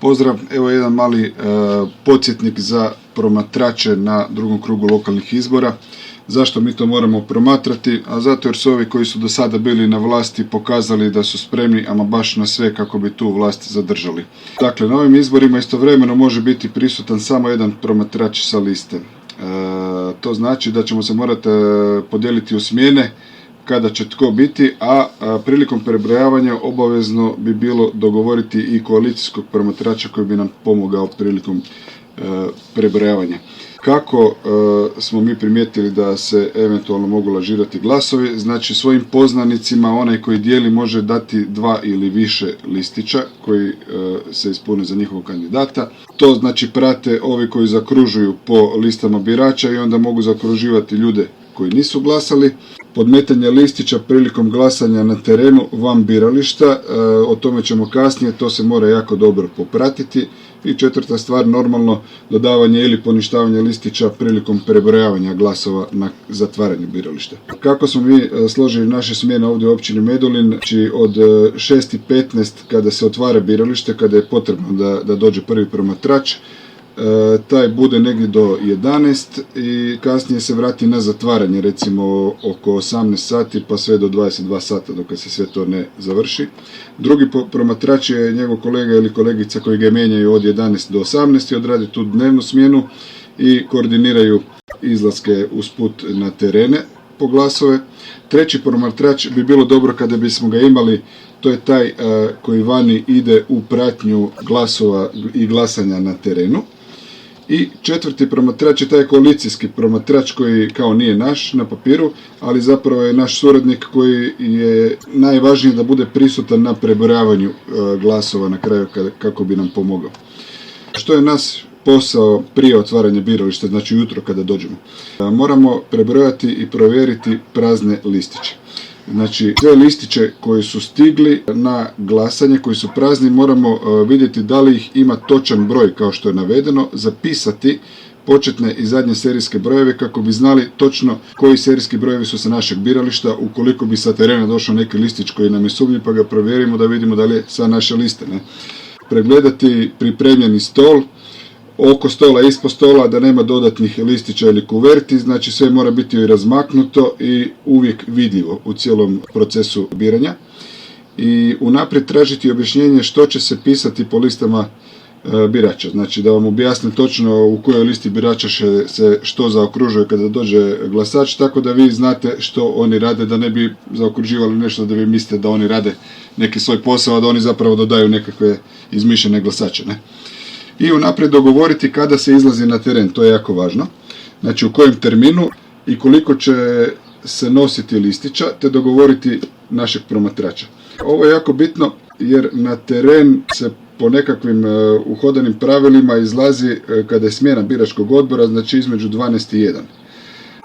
Pozdrav, evo jedan mali podsjetnik za promatrače na drugom krugu lokalnih izbora. Zašto mi to moramo promatrati? A zato jer su ovi koji su do sada bili na vlasti pokazali da su spremni ama baš na sve kako bi tu vlast zadržali. Dakle, na ovim izborima istovremeno može biti prisutan samo jedan promatrač sa liste. To znači da ćemo se morati podijeliti u smjene kada će tko biti, a prilikom prebrojavanja obavezno bi bilo dogovoriti i koalicijskog promatrača koji bi nam pomogao prilikom prebrojavanja. Kako smo mi primijetili da se eventualno mogu lažirati glasovi, znači svojim poznanicima onaj koji dijeli može dati 2 ili više listića koji se ispune za njihovog kandidata. To znači prate ovi koji zakružuju po listama birača i onda mogu zakruživati ljude koji nisu glasali. Podmetanje listića prilikom glasanja na terenu van birališta, o tome ćemo kasnije, to se mora jako dobro popratiti. I četvrta stvar, normalno dodavanje ili poništavanje listića prilikom prebrojavanja glasova na zatvaranje birališta. Kako smo mi složili naše smjene ovdje u općini Medulin, znači od 6:15 kada se otvara biralište, kada je potrebno da dođe prvi promatrač, taj bude negdje do 11 i kasnije se vrati na zatvaranje, recimo oko 18 sati pa sve do 22 sata dok se sve to ne završi. Drugi promatrač je njegov kolega ili kolegica koji ga mijenjaju od 11 do 18 i odrade tu dnevnu smjenu i koordiniraju izlaske usput na terene po glasove. Treći promatrač bi bilo dobro kada bismo ga imali, to je taj koji vani ide u pratnju glasova i glasanja na terenu. I četvrti promatrač je taj koalicijski promatrač koji kao nije naš na papiru, ali zapravo je naš suradnik koji je najvažnije da bude prisutan na prebrojavanju glasova na kraju kako bi nam pomogao. Što je naš posao prije otvaranja birališta, znači ujutro kada dođemo? Moramo prebrojati i provjeriti prazne listiće. Znači, sve listiće koji su stigli na glasanje, koji su prazni, moramo vidjeti da li ih ima točan broj kao što je navedeno, zapisati početne i zadnje serijske brojeve kako bi znali točno koji serijski brojevi su sa našeg birališta, ukoliko bi sa terena došao neki listić koji nam je sumnjiv pa ga provjerimo da vidimo da li je sa naše liste. Pregledati pripremljeni stol, oko stola, ispod stola, da nema dodatnih listića ili kuverti, znači sve mora biti razmaknuto i uvijek vidljivo u cijelom procesu biranja. I unaprijed tražiti objašnjenje što će se pisati po listama birača, znači da vam objasnim točno u kojoj listi birača se što zaokružuje kada dođe glasač, tako da vi znate što oni rade, da ne bi zaokruživali nešto da vi mislite da oni rade neki svoj posao, a da oni zapravo dodaju nekakve izmišljene glasače. I unaprijed dogovoriti kada se izlazi na teren, to je jako važno, znači u kojem terminu i koliko će se nositi listića, te dogovoriti našeg promatrača. Ovo je jako bitno jer na teren se po nekakvim uhodanim pravilima izlazi kada je smjena biračkog odbora, znači između 12 i 1.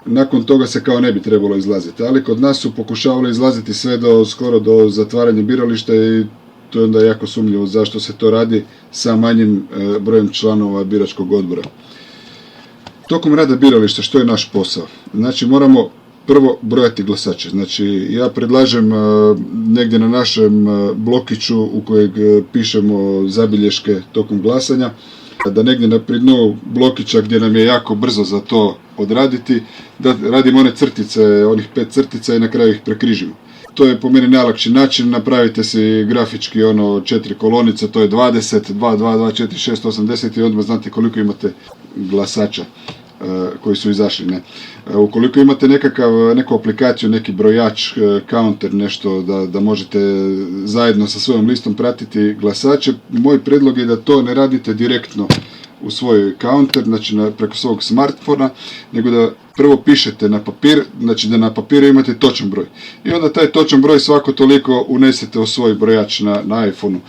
Nakon toga se kao ne bi trebalo izlaziti, ali kod nas su pokušavali izlaziti sve skoro do zatvaranja birališta i to je onda jako sumnjivo zašto se to radi sa manjim brojem članova biračkog odbora. Tokom rada birališta što je naš posao? Znači moramo prvo brojati glasače. Znači ja predlažem negdje na našem blokiću u kojeg pišemo zabilješke tokom glasanja, da negdje na dnu blokića gdje nam je jako brzo za to odraditi, da radimo one crtice, onih 5 crtica i na kraju ih prekrižimo. To je po meni najlakši način, napravite si grafički 4 kolonice, to je 20, 2, 2, 2, 4, 6, 80 i odmah znate koliko imate glasača koji su izašli. Ukoliko imate neku aplikaciju, neki brojač, counter, nešto da možete zajedno sa svojom listom pratiti glasače, moj predlog je da to ne radite direktno u svoj counter, znači preko svog smartfona, nego da prvo pišete na papir, znači da na papiru imate točan broj. I onda taj točan broj svako toliko unesete u svoj brojač na iPhone-u.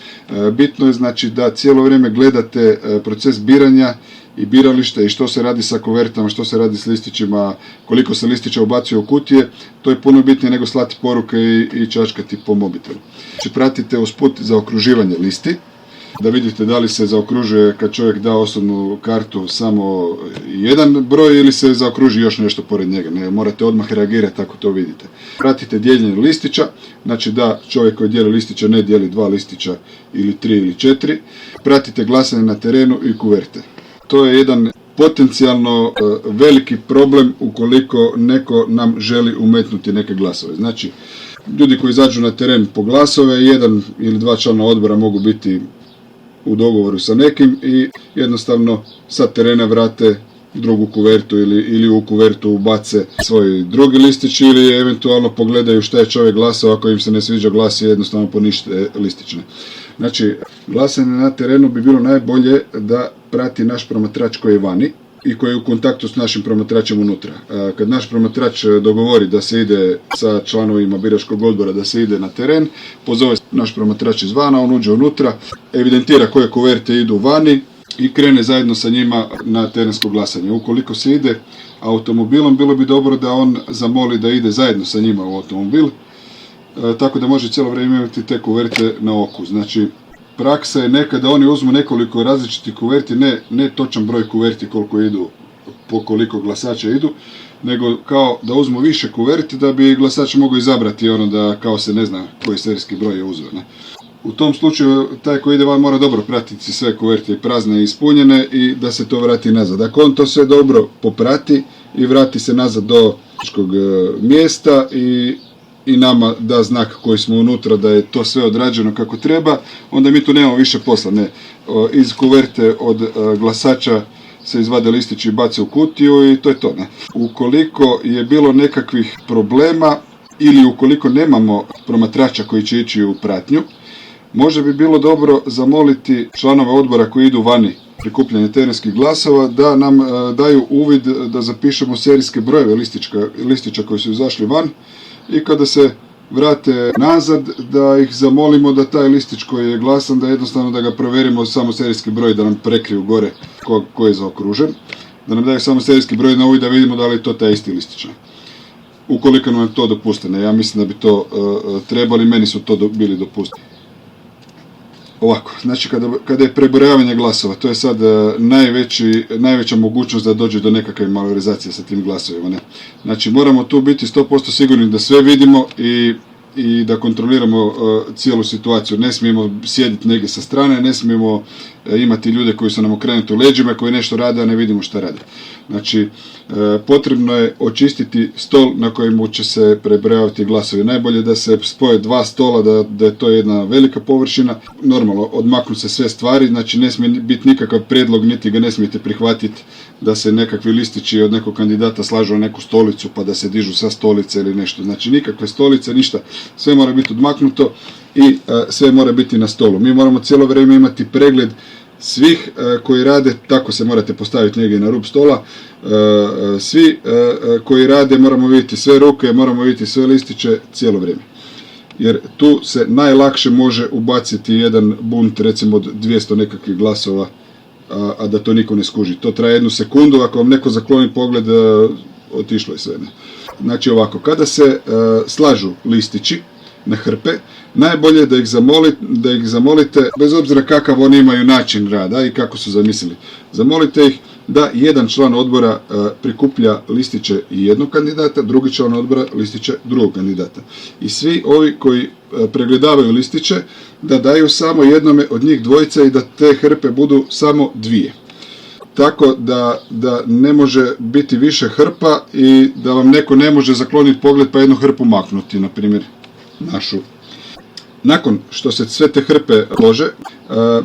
Bitno je znači da cijelo vrijeme gledate proces biranja i birališta i što se radi sa kuvertama, što se radi s listićima, koliko se listića ubacuje u kutije, to je puno bitnije nego slati poruke i čačkati po mobitelu. Znači pratite usput za okruživanje listi. da vidite da li se zaokružuje kad čovjek da osobnu kartu samo jedan broj ili se zaokruži još nešto pored njega. Ne morate odmah reagirati ako to vidite. Pratite dijeljenje listića, znači da čovjek koji dijeli listića ne dijeli 2 listića ili 3 ili 4. Pratite glasanje na terenu i kuverte. To je jedan potencijalno veliki problem ukoliko neko nam želi umetnuti neke glasove. Znači, ljudi koji izađu na teren po glasove, 1 ili 2 člana odbora mogu biti u dogovoru sa nekim i jednostavno sa terena vrate drugu kuvertu ili u kuvertu ubace svoj drugi listić ili eventualno pogledaju šta je čovjek glasao, ako im se ne sviđa glas jednostavno ponište listićne. Znači, glasanje na terenu bi bilo najbolje da prati naš promatrač koji je vani i koji je u kontaktu s našim promatračem unutra. Kad naš promatrač dogovori da se ide sa članovima biračkog odbora, da se ide na teren, pozove naš promatrač izvana, on uđe unutra, evidentira koje kuverte idu vani i krene zajedno sa njima na terensko glasanje. Ukoliko se ide automobilom, bilo bi dobro da on zamoli da ide zajedno sa njima u automobil, tako da može cijelo vrijeme imati te kuverte na oku. Znači, praksa je nekada oni uzmu nekoliko različitih kuverti, ne točan broj kuverti koliko idu, po koliko glasača idu, nego kao da uzmu više kuverti da bi glasač mogao izabrati ono da kao se ne zna koji serijski broj je uzeo. Ne? U tom slučaju taj koji ide van mora dobro pratiti sve kuverte prazne i ispunjene i da se to vrati nazad. Ako on to sve dobro poprati i vrati se nazad do mjesta i nama da znak koji smo unutra da je to sve odrađeno kako treba, onda mi tu nemamo više posla. Ne. Iz kuverte od glasača se izvade listići i bace u kutiju i to je to. Ne. Ukoliko je bilo nekakvih problema ili ukoliko nemamo promatrača koji će ići u pratnju, možda bi bilo dobro zamoliti članove odbora koji idu vani prikupljanje terenskih glasova da nam daju uvid da zapišemo serijske brojeve listića koji su izašli van i kada se vrate nazad da ih zamolimo da taj listić koji je glasan da jednostavno da ga provjerimo samo serijski broj, da nam prekriju gore ko je zaokružen, da nam daju samo serijski broj na uvid da vidimo da li je to taj isti listić. Ukoliko nam to dopuste, ja mislim da bi to trebali, meni su to bili dopustili. Ovako, znači kada je prebrojavanje glasova, to je sad najveća mogućnost da dođe do nekakve malorizacije sa tim glasovima. Ne? Znači moramo tu biti 100% sigurni da sve vidimo i da kontroliramo cijelu situaciju. Ne smijemo sjediti negdje sa strane, ne smijemo imati ljude koji su nam okrenuti u leđima, koji nešto rade, a ne vidimo šta rade. Znači, potrebno je očistiti stol na kojemu će se prebrojavati glasovi. Najbolje da se spoje 2 stola, da je to jedna velika površina. Normalno, odmaknu se sve stvari, znači ne smije biti nikakav prijedlog, niti ga ne smijete prihvatiti da se nekakvi listići od nekog kandidata slažu na neku stolicu pa da se dižu sa stolice ili nešto. Znači nikakve stolice, ništa, sve mora biti odmaknuto i sve mora biti na stolu. Mi moramo cijelo vrijeme imati pregled svih koji rade, tako se morate postaviti negdje na rub stola, svi koji rade moramo vidjeti sve ruke, moramo vidjeti sve listiće cijelo vrijeme. Jer tu se najlakše može ubaciti jedan bunt recimo od 200 nekakvih glasova, a da to niko ne skuži. To traje 1 sekundu, ako vam neko zakloni pogled, otišlo je sve. Ne? Znači ovako, kada se slažu listići na hrpe, najbolje da ih zamolite, bez obzira kakav oni imaju način rada i kako su zamislili. Zamolite ih da jedan član odbora prikuplja listiće jednog kandidata, drugi član odbora listiće drugog kandidata. I svi ovi koji pregledavaju listiće da daju samo jednome od njih dvojice i da te hrpe budu samo 2. Tako da ne može biti više hrpa i da vam neko ne može zakloniti pogled pa jednu hrpu maknuti, na primjer našu. Nakon što se sve te hrpe lože,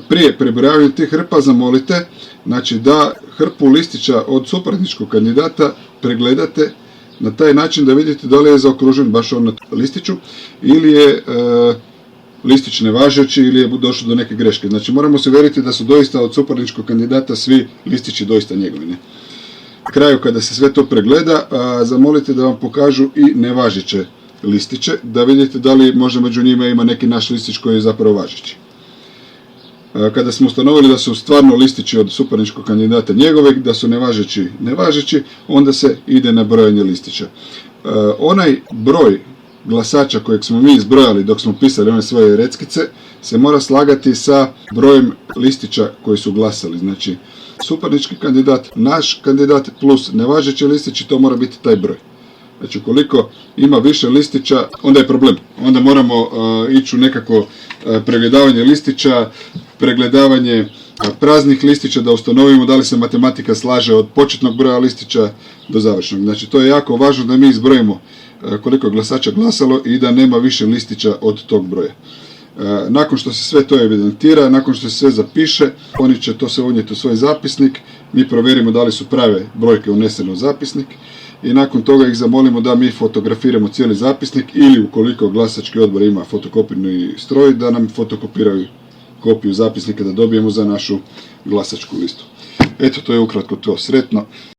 prije prebrojavanja tih hrpa zamolite znači da hrpu listića od suparničkog kandidata pregledate na taj način da vidite da li je zaokružen baš on na listiću ili je listić nevažeći ili je došlo do neke greške. Znači moramo se uvjeriti da su doista od suparničkog kandidata svi listići doista njegovi. Na kraju kada se sve to pregleda, zamolite da vam pokažu i nevažeće listiće, da vidite da li možda među njima ima neki naš listić koji je zapravo važeći. Kada smo ustanovili da su stvarno listići od suparničkog kandidata njegove, da su nevažeći, onda se ide na brojanje listića. Onaj broj glasača kojeg smo mi izbrojali dok smo pisali one svoje reckice se mora slagati sa brojem listića koji su glasali. Znači, suparnički kandidat, naš kandidat plus nevažeći listići, to mora biti taj broj. Znači, ukoliko ima više listića, onda je problem. Onda moramo ići u nekako pregledavanje listića, pregledavanje praznih listića, da ustanovimo da li se matematika slaže od početnog broja listića do završnog. Znači, to je jako važno da mi izbrojimo koliko je glasača glasalo i da nema više listića od tog broja. Nakon što se sve to evidentira, nakon što se sve zapiše, oni će to sve unijeti u svoj zapisnik, mi provjerimo da li su prave brojke unesene u zapisnik i nakon toga ih zamolimo da mi fotografiramo cijeli zapisnik ili ukoliko glasački odbor ima fotokopirni stroj, da nam fotokopiraju kopiju zapisnika da dobijemo za našu glasačku listu. Eto, to je ukratko to. Sretno!